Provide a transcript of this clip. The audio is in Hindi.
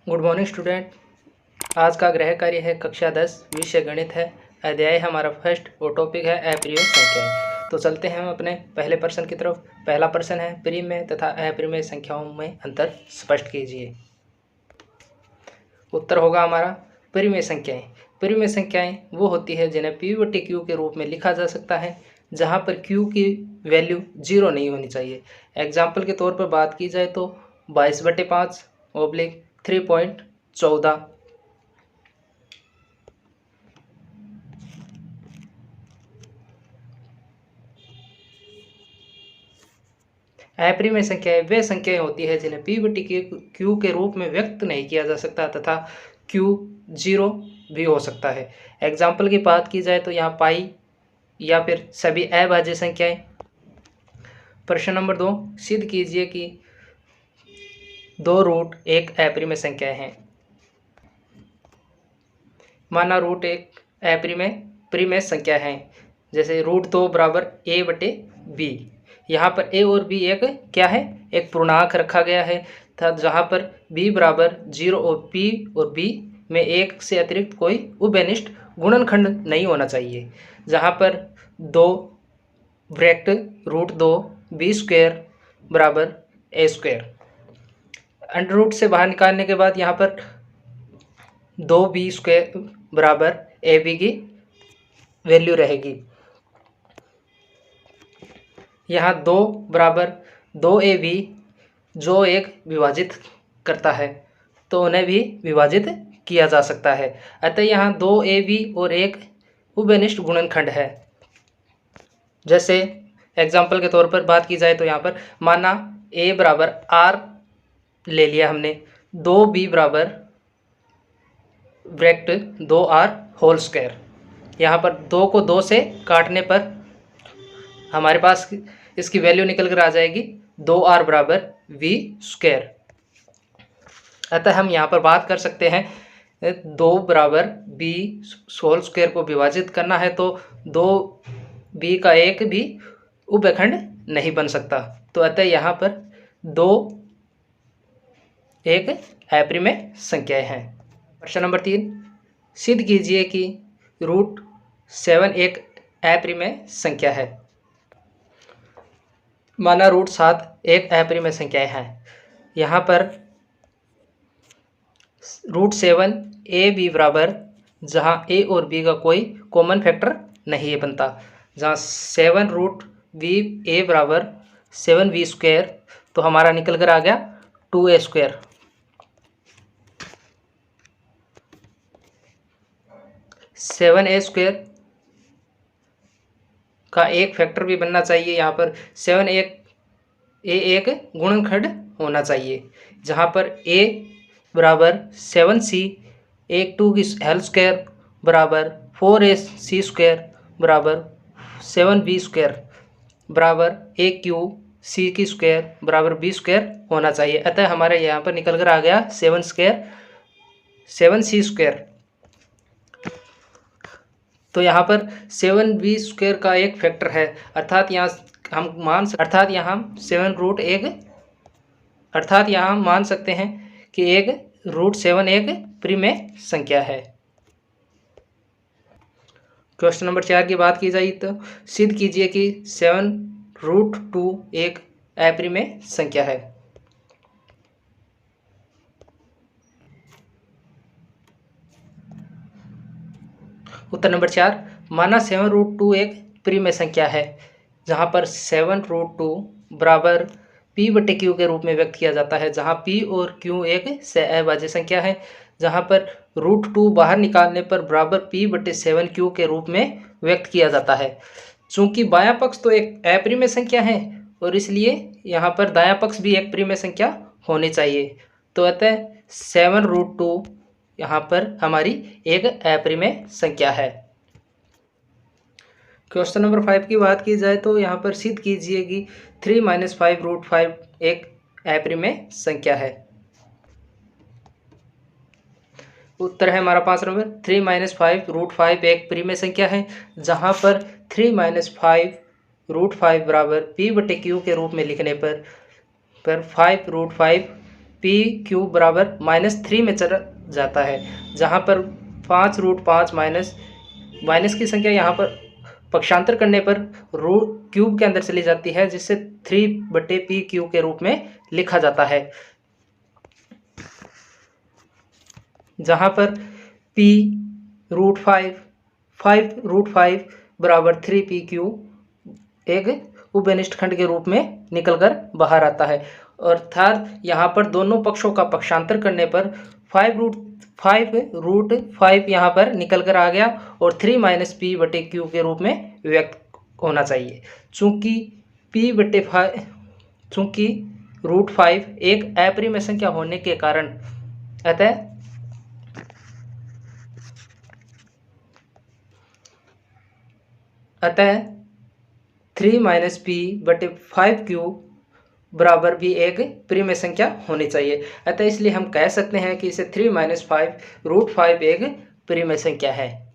Good morning student. आज का गृह कार्य है कक्षा 10, विषय गणित है। अध्याय हमारा फर्स्ट और टॉपिक है अप्रिमेय संख्याएं। तो चलते हैं हम अपने पहले प्रश्न की तरफ। पहला प्रश्न है परिमेय तथा अप्रिमेय संख्याओं में अंतर स्पष्ट कीजिए। उत्तर होगा हमारा परिमेय संख्याएं। परिमेय संख्याएं वो होती है जिन्हें P/Q के रूप में लिखा जा सकता है, जहां पर Q की वैल्यू 0 नहीं होनी चाहिए। एग्जाम्पल के तौर पर बात की जाए तो 22/5 / 3.14। अप्रिमेय संख्याएं वे संख्याएं होती है जिन्हें P/Q के रूप में व्यक्त नहीं किया जा सकता तथा Q 0 भी हो सकता है। एग्जाम्पल की बात की जाए तो यहाँ पाई या फिर सभी अभाज्य संख्याएं। प्रश्न नंबर 2, सिद्ध कीजिए कि 2 रूट एक अप्रिमेय संख्याएं हैं। माना रूट एक परिमेय संख्या है, जैसे √2 = a/b। यहाँ पर a और b एक क्या है, एक पूर्णांक रखा गया है था, जहाँ पर b = 0 और p और b में एक से अतिरिक्त कोई उभयनिष्ठ गुणनखंड नहीं होना चाहिए। जहाँ पर 2 bracket √2 b² = a²। Under root से बाहर निकालने के बाद यहाँ पर 2b² = ab की वैल्यू रहेगी। यहाँ 2 = 2ab जो एक विभाजित करता है, तो उन्हें भी विभाजित किया जा सकता है। अतः यहाँ 2ab और एक उभयनिष्ठ गुणनखंड है। जैसे एग्जाम्पल के तौर पर बात की जाए तो यहाँ पर माना a = r ले लिया हमने, 2b = ब्रैकेट 2r²। यहाँ पर 2 को 2 से काटने पर हमारे पास इसकी वैल्यू निकल कर आ जाएगी 2r = v²। अतः हम यहाँ पर बात कर सकते हैं 2 = b² को विभाजित करना है तो 2b का एक भी उभयखंड नहीं बन सकता। तो अतः यहाँ पर 2 एक अप्रिमेय संख्याएं हैं। प्रश्न नंबर 3, सिद्ध कीजिए कि √7 एक अप्रिमेय संख्या है। माना √7 एक अप्रिमेय संख्याएं हैं। यहाँ पर √7 ab बराबर, जहाँ a और b का कोई कॉमन फैक्टर नहीं बनता, जहाँ 7√a = 7v², तो हमारा निकल कर आ गया 2a²। 7a² का एक फैक्टर भी बनना चाहिए। यहाँ पर 7 एक गुणनखंड होना चाहिए, जहाँ पर a = 7c, 2 की होल² = 4ac² = 7b² बराबर aq c की स्क्वायर = b² होना चाहिए। अतः हमारे यहाँ पर निकल कर आ गया 7c²। तो यहाँ पर 7b² का एक फैक्टर है, अर्थात यहाँ हम मान सकते हैं कि एक √7 एक परिमेय संख्या है। क्वेश्चन नंबर 4 की बात की जाए तो सिद्ध कीजिए कि 7√2 एक अप्रिमेय संख्या है। उत्तर नंबर 4, माना 7√2 एक परिमेय संख्या है, जहाँ पर 7√2 बराबर P/Q के रूप में व्यक्त किया जाता है, जहाँ P और Q एक अभाज्य संख्या है, जहाँ पर √2 बाहर निकालने पर बराबर P/7Q के रूप में व्यक्त किया जाता है। चूंकि बायां पक्ष तो एक अप्रिमेय संख्या है और इसलिए यहाँ पर दायां पक्ष भी एक परिमेय संख्या होनी चाहिए, तो अतः 7√2 यहाँ पर हमारी एक अप्रिमेय संख्या है। क्वेश्चन नंबर 5 की बात की जाए तो यहाँ पर सिद्ध कीजिए कि 3 - 5√5 एक अप्रिमेय संख्या है। उत्तर है हमारा 5 नंबर, 3 - 5√5 एक परिमेय संख्या है, जहाँ पर 3 - 5√5 बराबर P/Q के रूप में लिखने पर 5√5 पी क्यूब बराबर -3 में चला जाता है, जहाँ पर 5√5 माइनस की संख्या यहाँ पर पक्षांतर करने पर रूट क्यूब के अंदर चली जाती है, जिससे 3/p क्यूब के रूप में लिखा जाता है, जहाँ पर p √5 बराबर 3p क्यूब एक उभयनिष्ठ खंड के रूप में निकलकर बाहर आता है। अर्थात यहाँ पर दोनों पक्षों का पक्षांतर करने पर 5√5 यहाँ पर निकल कर आ गया और 3 - p/q के रूप में व्यक्त होना चाहिए। चूंकि √5 एक अपरिमेय संख्या होने के कारण अतः 3 - p/5q बराबर भी एक परिमेय संख्या होनी चाहिए। अतः इसलिए हम कह सकते हैं कि इसे 3 - 5 √5 एक परिमेय संख्या है।